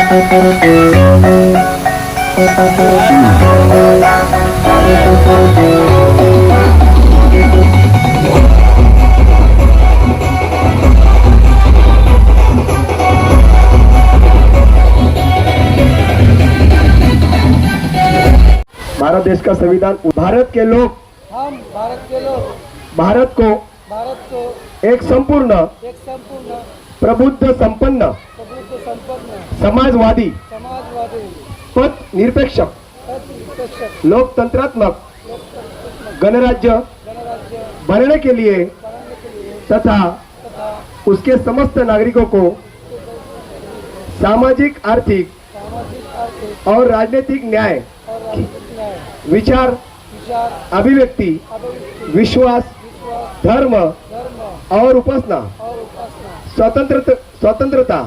भारत देश का संविधान, भारत के लोग, हम भारत के लोग भारत को एक संपूर्ण प्रबुद्ध संपन्न समाजवादी पथ निरपेक्ष लोकतंत्रात्मक गणराज्य बनने के लिए तथा उसके समस्त नागरिकों को सामाजिक, आर्थिक और राजनीतिक न्याय, विचार, अभिव्यक्ति, विश्वास, धर्म और उपासना, स्वतंत्रता,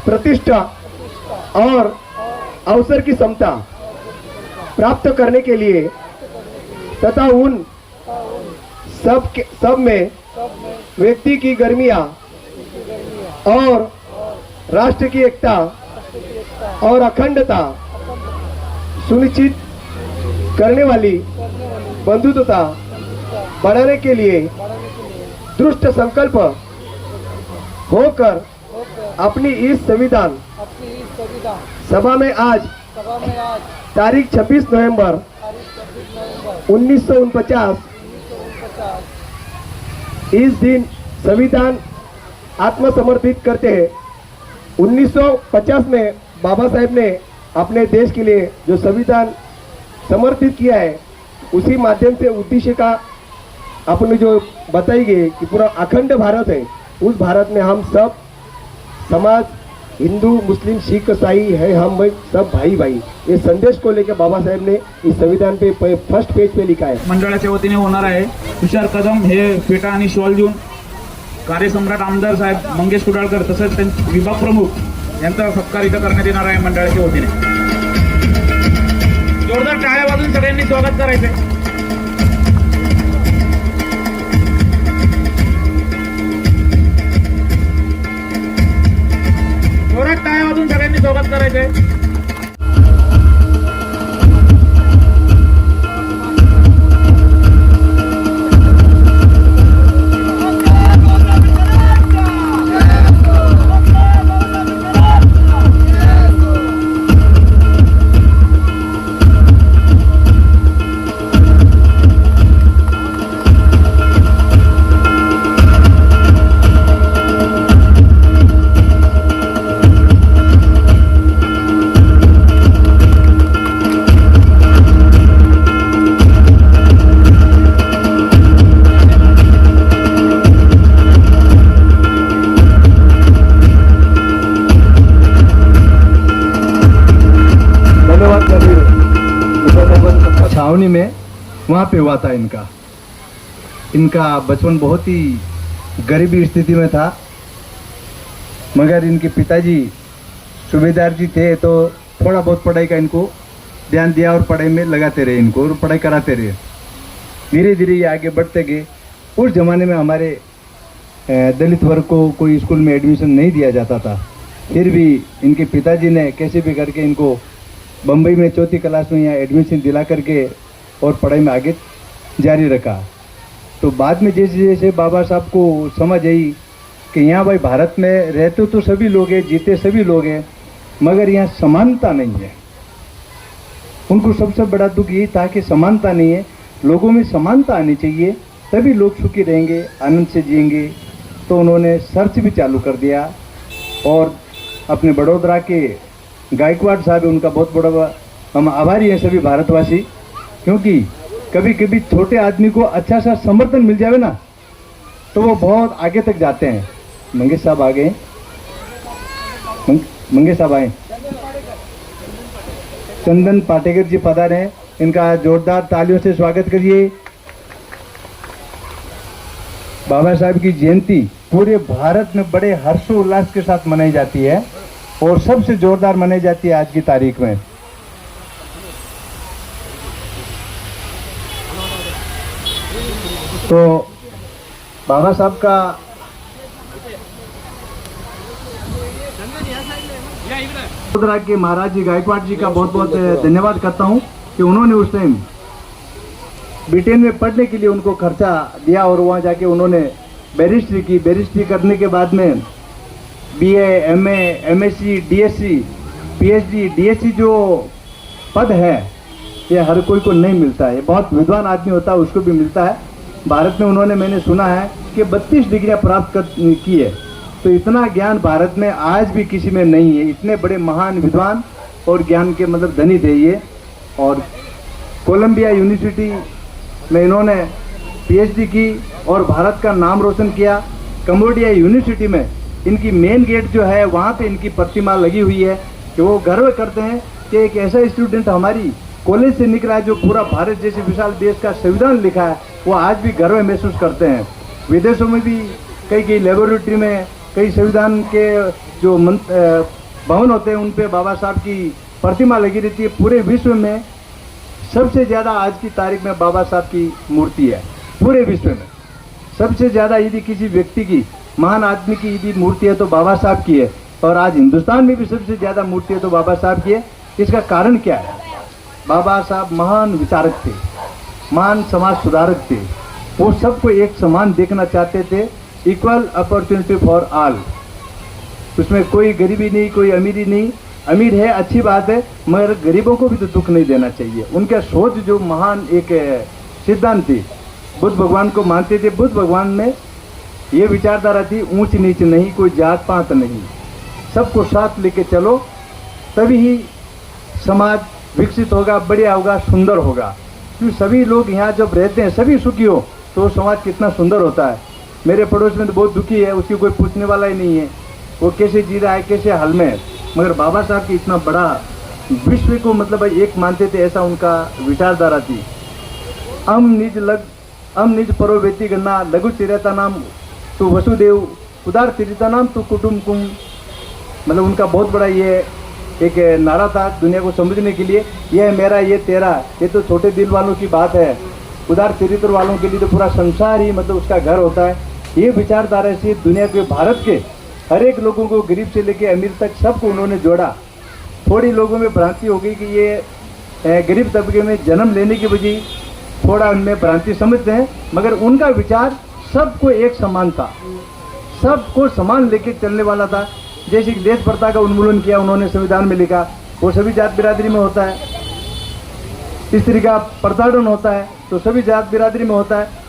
प्रतिष्ठा और अवसर की समता प्राप्त करने के लिए तथा उन सब में व्यक्ति की गर्मियां और राष्ट्र की एकता और अखंडता सुनिश्चित करने वाली बंधुत्वता बढ़ाने के लिए दृढ़ संकल्प होकर अपनी इस संविधान सभा में आज तारीख 26 नवंबर 1949 इस दिन संविधान आत्मसमर्पित करते हैं। 1950 में बाबा साहेब ने अपने देश के लिए जो संविधान समर्पित किया है, उसी माध्यम से उद्देश्य का अपने जो बताई गई कि पूरा अखंड भारत है, उस भारत में हम सब समाज, हिंदू, मुस्लिम, सिख, ईसाई है, हम भाई सब भाई भाई, ये संदेश को लेकर बाबा साहेब ने इस संविधान पे फर्स्ट पेज पे लिखा है। मंडळाच्या वतीने होणार आहे तुषार कदम हे फेटा आणि शॉल घेऊन कार्यसम्राट आमदार साहेब मंगेश कुडाळकर तसेच विभाग प्रमुख यांचा सत्कार इथं करण्यात येणार आहे मंडळाच्या वतीने। जोरदार टाळ्या वाजवून सगळ्यांनी स्वागत करायचंय। जोरात टाळ्या वाजवून सगळ्यांनी स्वागत करायचंय। छावनी में वहाँ पे हुआ था इनका बचपन बहुत ही गरीबी स्थिति में था, मगर इनके पिताजी सूबेदार जी थे तो थोड़ा बहुत पढ़ाई का इनको ध्यान दिया और पढ़ाई में लगाते रहे इनको और पढ़ाई कराते रहे। धीरे धीरे ये आगे बढ़ते गए। उस ज़माने में हमारे दलित वर्ग को कोई स्कूल में एडमिशन नहीं दिया जाता था, फिर भी इनके पिताजी ने कैसे भी करके इनको बम्बई में चौथी क्लास में यहाँ एडमिशन दिला करके और पढ़ाई में आगे जारी रखा। तो बाद में जैसे जैसे बाबा साहब को समझ आई कि यहाँ भाई भारत में रहते तो सभी लोग हैं, जीते सभी लोग हैं, मगर यहाँ समानता नहीं है। उनको सबसे बड़ा दुख यही था कि समानता नहीं है, लोगों में समानता आनी चाहिए, तभी लोग सुखी रहेंगे, आनंद से जिएंगे। तो उन्होंने सर्च भी चालू कर दिया और अपने बड़ौदा के गायकवाड़ साहब, उनका बहुत बड़ा हम आभारी हैं सभी भारतवासी, क्योंकि कभी कभी छोटे आदमी को अच्छा सा समर्थन मिल जाए ना तो वो बहुत आगे तक जाते हैं। मंगेश साहब आ गए, मंगेश साहब आए, चंदन पाटेकर जी पधारे हैं, इनका जोरदार तालियों से स्वागत करिए। बाबा साहब की जयंती पूरे भारत में बड़े हर्षोल्लास के साथ मनाई जाती है और सबसे जोरदार मनाई जाती है आज की तारीख में। तो बाबा साहब का वडोदरा के महाराज जी गायकवाड़ जी का बहुत बहुत धन्यवाद करता हूँ कि उन्होंने उस टाइम ब्रिटेन में पढ़ने के लिए उनको खर्चा दिया और वहाँ जाके उन्होंने बैरिस्ट्री की। बैरिस्ट्री करने के बाद में BA, MA, MSc, DSc, PhD, DSc जो पद है ये हर कोई को नहीं मिलता है। बहुत विद्वान आदमी होता है उसको भी मिलता है। भारत में उन्होंने, मैंने सुना है कि 32 डिग्रियाँ प्राप्त की है। तो इतना ज्ञान भारत में आज भी किसी में नहीं है। इतने बड़े महान विद्वान और ज्ञान के मतलब धनी थे ये। और कोलंबिया यूनिवर्सिटी में इन्होंने PhD की और भारत का नाम रोशन किया। कम्बोडिया यूनिवर्सिटी में इनकी मेन गेट जो है वहाँ पे इनकी प्रतिमा लगी हुई है कि वो गर्व करते हैं कि एक ऐसा स्टूडेंट हमारी कॉलेज से निकला है जो पूरा भारत जैसे विशाल देश का संविधान लिखा है। वो आज भी गर्व महसूस करते हैं। विदेशों में भी कई लेबोरेटरी में कई संविधान के जो भवन होते हैं उन पे बाबा साहब की प्रतिमा लगी रहती है। पूरे विश्व में सबसे ज़्यादा आज की तारीख में बाबा साहब की मूर्ति है। पूरे विश्व में सबसे ज़्यादा यदि किसी व्यक्ति की, महान आदमी की यदि मूर्ति है तो बाबा साहब की है। और आज हिंदुस्तान में भी सबसे ज़्यादा मूर्ति है तो बाबा साहब की है। इसका कारण क्या है? बाबा साहब महान विचारक थे, महान समाज सुधारक थे। वो सबको एक समान देखना चाहते थे, इक्वल अपॉर्चुनिटी फॉर ऑल। उसमें कोई गरीबी नहीं, कोई अमीरी नहीं। अमीर है अच्छी बात है, मगर गरीबों को भी तो दुख नहीं देना चाहिए। उनका सोच जो महान एक सिद्धांत थी, बुद्ध भगवान को मानते थे। बुद्ध भगवान में ये विचारधारा थी, ऊंच नीच नहीं, कोई जात पात नहीं, सबको साथ लेके चलो, तभी ही समाज विकसित होगा, बढ़िया होगा, सुंदर होगा। क्योंकि सभी लोग यहाँ जब रहते हैं सभी सुखी हो तो समाज कितना सुंदर होता है। मेरे पड़ोस में तो बहुत दुखी है, उसकी कोई पूछने वाला ही नहीं है, वो कैसे जी रहा है, कैसे हाल में है। मगर बाबा साहब की इतना बड़ा विश्व को मतलब एक मानते थे, ऐसा उनका विचारधारा थी। अम निज परो व्यक्ति गणना लघु चिरता नाम तो वसुदेव उदार तिरिता नाम तो कुटुम्बकुम। मतलब उनका बहुत बड़ा ये एक नारा था दुनिया को समझने के लिए, ये मेरा ये तेरा, ये तो छोटे दिल वालों की बात है। उदार चरित्र वालों के लिए तो पूरा संसार ही मतलब उसका घर होता है। ये विचारधारा से दुनिया के, भारत के हर एक लोगों को, गरीब से लेके अमीर तक सबको उन्होंने जोड़ा। थोड़ी लोगों में भ्रांति हो गई कि ये गरीब तबके में जन्म लेने की वजह थोड़ा उनमें भ्रांति समझते हैं, मगर उनका विचार सबको एक समान था, सबको समान लेके चलने वाला था। जैसे कि देश प्रथा का उन्मूलन किया उन्होंने, संविधान में लिखा वो सभी जात बिरादरी में होता है। स्त्री का प्रताड़न होता है तो सभी जात बिरादरी में होता है।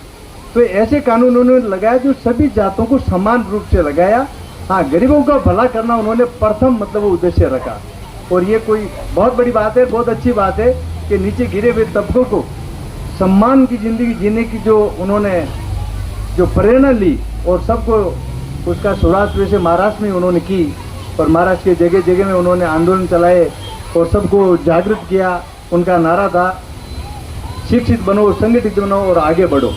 तो ऐसे कानून उन्होंने लगाया जो सभी जातों को समान रूप से लगाया। हाँ, गरीबों का भला करना उन्होंने प्रथम मतलब वो उद्देश्य रखा। और ये कोई बहुत बड़ी बात है, बहुत अच्छी बात है कि नीचे गिरे हुए तबकों को सम्मान की ज़िंदगी जीने की जो उन्होंने जो प्रेरणा ली और सबको उसका शुरुआत वैसे महाराष्ट्र में उन्होंने की। और महाराष्ट्र के जगह जगह में उन्होंने आंदोलन चलाए और सबको जागृत किया। उनका नारा था, शिक्षित बनो, संगठित बनो और आगे बढ़ो।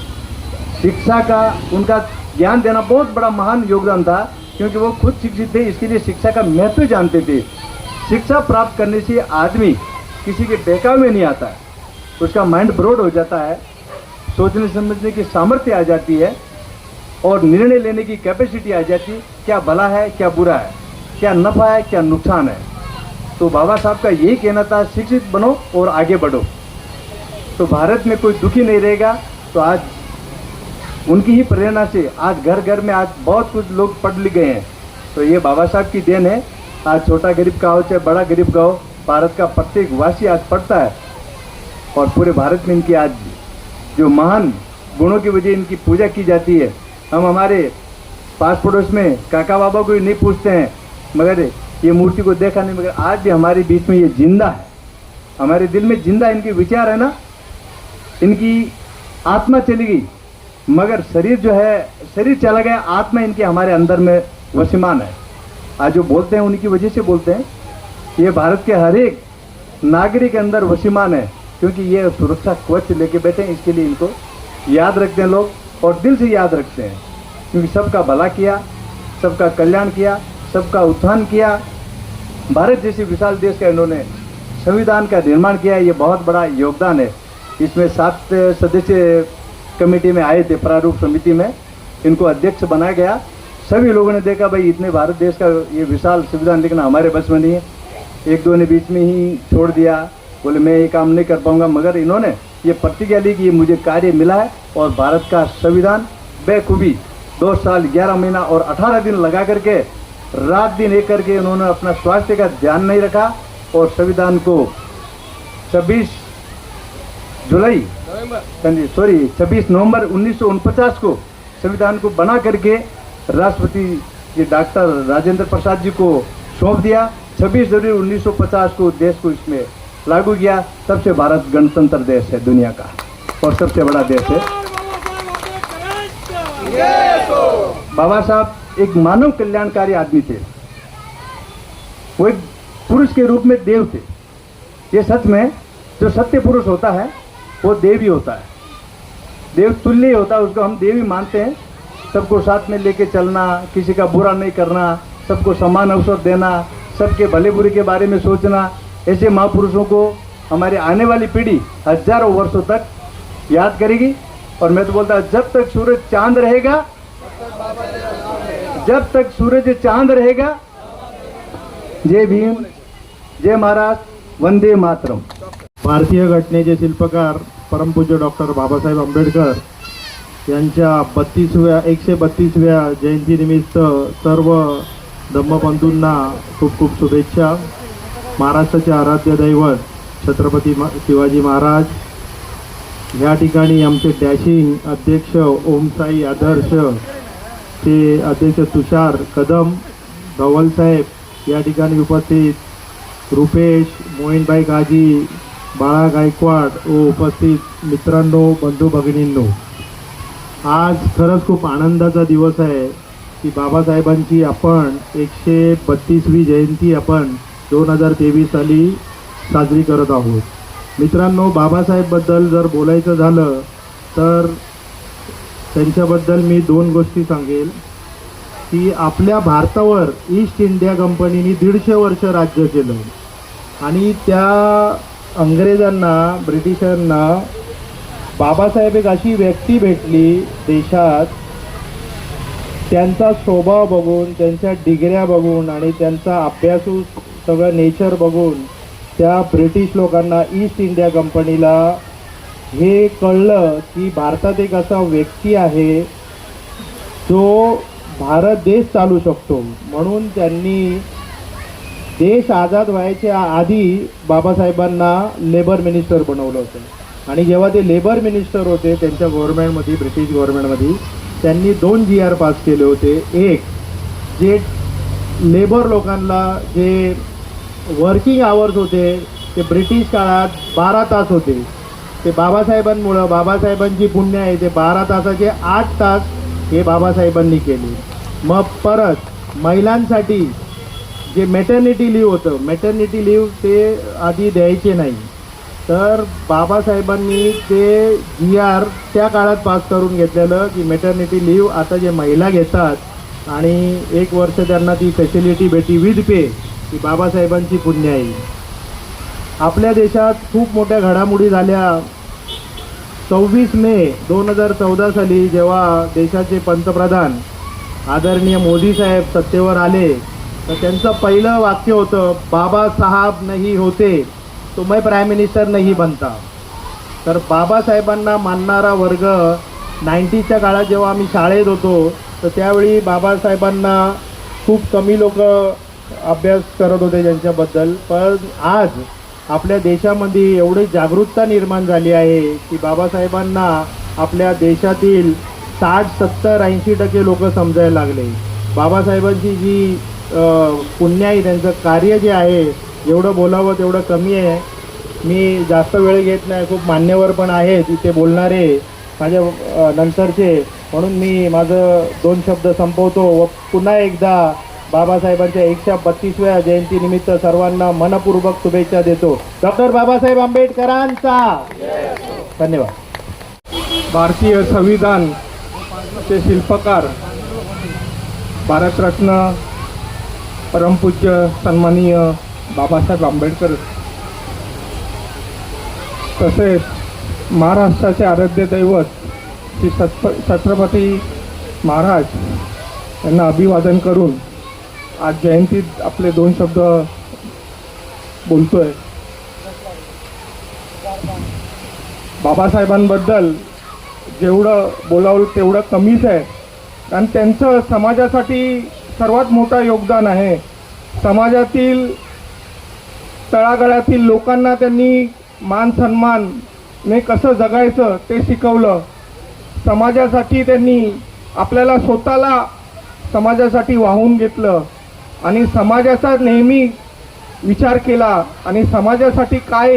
शिक्षा का उनका ज्ञान देना बहुत बड़ा महान योगदान था, क्योंकि वो खुद शिक्षित थे, इसके लिए शिक्षा का महत्व जानते थे। शिक्षा प्राप्त करने से आदमी किसी के बहकावे में नहीं आता है, उसका माइंड ब्रॉड हो जाता है, सोचने समझने की सामर्थ्य आ जाती है और निर्णय लेने की कैपेसिटी आ जाती है। क्या भला है, क्या बुरा है, क्या नफा है, क्या नुकसान है। तो बाबा साहब का यही कहना था, शिक्षित बनो और आगे बढ़ो। तो भारत में कोई दुखी नहीं रहेगा। तो आज उनकी ही प्रेरणा से आज घर घर में आज बहुत कुछ लोग पढ़ लिख गए हैं। तो ये बाबा साहब की देन है। आज छोटा गरीब का हो चाहे बड़ा गरीब का हो, भारत का प्रत्येक वासी आज पढ़ता है। और पूरे भारत में इनकी आज जो महान गुणों की वजह इनकी पूजा की जाती है। हम हमारे पास पड़ोस में काका बाबा को नहीं पूछते हैं, मगर ये मूर्ति को देखा नहीं, मगर आज भी हमारे बीच में ये जिंदा है, हमारे दिल में जिंदा इनके विचार है ना। इनकी आत्मा चली गई मगर शरीर जो है, शरीर चला गया, आत्मा इनके हमारे अंदर में वसीमान है। आज जो बोलते हैं उनकी वजह से बोलते हैं। ये भारत के हर एक नागरिक के अंदर वसीमान है, क्योंकि ये सुरक्षा कवच लेके बैठे हैं। इसके लिए इनको याद रखते हैं लोग और दिल से याद रखते हैं, क्योंकि सबका भला किया, सबका कल्याण किया, सबका उत्थान किया। भारत जैसे विशाल देश का इन्होंने संविधान का निर्माण किया, ये बहुत बड़ा योगदान है। इसमें 7 सदस्य कमेटी में आए थे, प्रारूप समिति में इनको अध्यक्ष बनाया गया। सभी लोगों ने देखा भाई इतने भारत देश का ये विशाल संविधान लिखना हमारे बस में नहीं है, एक दो ने बीच में ही छोड़ दिया, बोले मैं ये काम नहीं कर पाऊंगा, मगर इन्होंने ये प्रतिज्ञा ली कि ये मुझे कार्य मिला है और भारत का संविधान बेखूबी 2 साल 11 महीना और 18 दिन लगा करके रात दिन एक करके उन्होंने अपना स्वास्थ्य का ध्यान नहीं रखा और संविधान को 26 नवंबर 1949 को संविधान को बना करके राष्ट्रपति जी डॉक्टर राजेंद्र प्रसाद जी को सौंप दिया। 26 जनवरी 1950 को देश को इसमें लागू किया। तब से भारत गणतंत्र देश है दुनिया का और सबसे बड़ा देश है। बाबा साहब एक मानव कल्याणकारी आदमी थे, वो एक पुरुष के रूप में देव थे। ये सच में जो सत्य पुरुष होता है वो देव ही होता है, देव तुल्य ही होता है, उसको हम देव ही मानते हैं। सबको साथ में लेके चलना, किसी का बुरा नहीं करना, सबको समान अवसर देना, सबके भले बुरे के बारे में सोचना, ऐसे महापुरुषों को हमारी आने वाली पीढ़ी हजारों वर्षों तक याद करेगी। और मैं तो बोलता जब तक सूरज चांद रहेगा, जब तक सूरज चांद रहेगा, जय भीम, जय महाराज, वंदे मातरम। भारतीय घटनेचे शिल्पकार परमपूज्य डॉक्टर बाबासाहेब आंबेडकर यांच्या 132व्या जयंतीनिमित्त सर्व धम्मबंधूंना खूप खूप शुभेच्छा। महाराष्ट्राचे आराध्य दैवत छत्रपती शिवाजी महाराज, या ठिकाणी आमचे डॅशिंग अध्यक्ष ओमसाई आदर्श, ते अध्यक्ष तुषार कदम, धवल साहेब या ठिकाणी उपस्थित, रुपेश, मोहिनभाई गाजी, बाळा गायकवाड व उपस्थित मित्रांनो, बंधू भगिनींनो, आज खरंच खूप आनंदाचा दिवस आहे की बाबासाहेबांची आपण 132वी जयंती आपण 2023 साली साजरी करत आहोत। मित्रांनो, बाबासाहेबबद्दल जर बोलायचं झालं तर त्यांच्याबद्दल मी 2 गोष्टी सांगेल की आपल्या भारतावर ईस्ट इंडिया कंपनीने 150 वर्ष राज्य केलं आणि त्या अंग्रेजांना, ब्रिटिशांना बाबासाहेब एक अशी व्यक्ती भेटली देशात, त्यांचा स्वभाव बघून, त्यांच्या डिग्र्या बघून आणि त्यांचा अभ्यासू सगळं नेचर बघून त्या ब्रिटिश लोकांना, ईस्ट इंडिया कंपनीला हे कळलं की भारतात एक असा व्यक्ती आहे जो भारत देश चालू शकतो। म्हणून त्यांनी देश आझाद व्हायच्या आधी बाबासाहेबांना लेबर मिनिस्टर बनवलं होतं आणि जेव्हा ते लेबर मिनिस्टर होते त्यांच्या गव्हर्नमेंटमध्ये, ब्रिटिश गव्हर्नमेंटमध्ये, त्यांनी 2 GR पास केले होते। एक, जे लेबर लोकांना जे वर्किंग आवर्स होते ते ब्रिटिश काळात 12 तास होते, ते बाबासाहेबांमुळं, बाबासाहेबांची पुण्य आहे, ते 12 तासाचे 8 तास हे बाबासाहेबांनी केले। मग परत महिलांसाठी जे मॅटर्निटी लीव होतं, मॅटर्निटी लीव ते आधी द्यायचे नाही, तर बाबासाहेबांनी ते GR त्या काळात पास करून घेतलेलं की मॅटर्निटी लीव आता जे महिला घेतात आणि 1 वर्ष त्यांना ती फॅसिलिटी भेटी विथ पे, की बाबासाहेबांची पुण्य आहे। आपल्या देशात खूप मोठ्या घडामोडी झाल्या। 26 मे 2014 साली जेव्हा देशाचे पंतप्रधान आदरणीय मोदी साहेब सत्तेवर आले तर त्यांचं पहिलं वाक्य होतं, बाबा साहब नहीं होते तो मैं प्राइम मिनिस्टर नहीं बनता। तर बाबासाहेबांना मानणारा वर्ग 90च्या काळात जेव्हा आम्ही शाळेत होतो तर त्यावेळी बाबासाहेबांना खूप कमी लोक अभ्यास करत होते त्यांच्याबद्दल, पण आज आपल्या देशामध्ये एवढी जागरूकता निर्माण झाली आहे की बाबासाहेबांना आपल्या देशातील 60, 70, 80% लोक समजायला लागले। बाबासाहेबांची जी पुण्य आहे, त्यांचं कार्य जे आहे, एवढं बोलावं तेवढं कमी आहे। मी जास्त वेळ घेत नाही, खूप मान्यवर पण आहेत इथे बोलणारे माझ्या नंतरचे, म्हणून मी माझं 2 शब्द संपवतो व पुन्हा एकदा बाबासाहेबांच्या 132व्या जयंतीनिमित्त सर्वांना मनपूर्वक शुभेच्छा देतो। डॉक्टर बाबासाहेब आंबेडकरांचा धन्यवाद। भारतीय संविधान चे शिल्पकार भारतरत्न परमपूज्य सन्माननीय बाबासाहेब आंबेडकर, तसेच महाराष्ट्राचे आराध्य दैवत श्री छत्रपती महाराज यांना अभिवादन करून आज जयंतीत आपले 2 शब्द बोलतोय. बाबासाहेबांबद्दल जेवढं बोलावं तेवढं कमीच आहे, कारण त्यांचं समाजासाठी सर्वात मोठं योगदान आहे. समाजातील तळागाळातील लोकांना त्यांनी मान सन्मानने कसं जगायचं ते शिकवलं. समाजासाठी त्यांनी आपल्याला स्वतःला समाजासाठी वाहून घेतलं आणि समाजाचा नेहमी विचार केला आणि समाजासाठी काय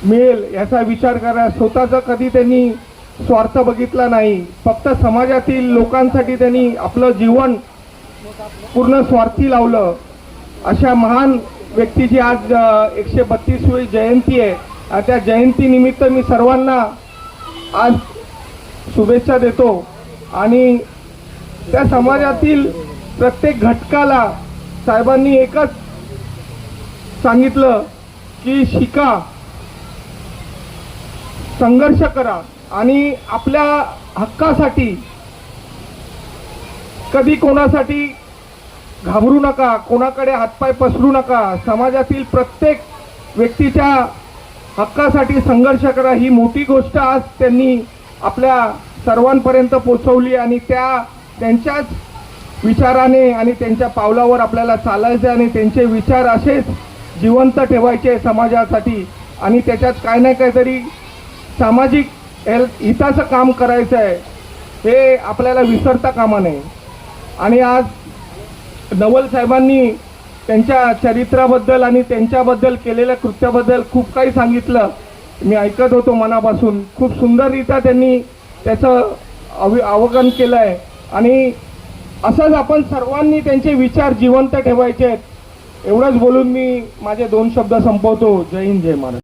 मिळेल याचा विचार करा. स्वतःचा कधी त्यांनी स्वार्थ बघितला नाही. फक्त समाजातील लोकांसाठी त्यांनी आपलं जीवन पूर्ण स्वार्थी लावलं. अशा महान व्यक्तीची आज 132वी जयंती आहे. आणि त्या जयंतीनिमित्त मी सर्वांना आज शुभेच्छा देतो. आणि त्या समाजातील प्रत्येक घटकाला साहेबांनी एकच सांगितलं की शिका, संघर्ष करा आणि आपल्या हक्कासाठी कधी कोणासाठी घाबरू नका, कोणाकडे हातपाय पसरू नका. समाजातील प्रत्येक व्यक्तीच्या हक्कासाठी संघर्ष करा. ही मोठी गोष्ट आज त्यांनी आपल्या सर्वांपर्यंत पोचवली आणि त्यांच्याच विचाराने आणि त्यांच्या पावलावर आपल्याला चालायचे आणि त्यांचे विचार असेच जिवंत ठेवायचे समाजासाठी आणि त्याच्यात काय ना काहीतरी सामाजिक हिताचं काम करायचं आहे हे आपल्याला विसरता कामा नये. आणि आज नवल साहेबांनी त्यांच्या चरित्राबद्दल आणि त्यांच्याबद्दल केलेल्या कृत्याबद्दल खूप काही सांगितलं. मी ऐकत होतो मनापासून. खूप सुंदररित्या त्यांनी त्याचं अवलोकन केलं आहे आणि असंच आपण सर्वांनी त्यांचे विचार जिवंत ठेवायचे आहेत. एवढंच बोलून मी माझे 2 शब्द संपवतो. जय हिंद, जय महाराष्ट्र.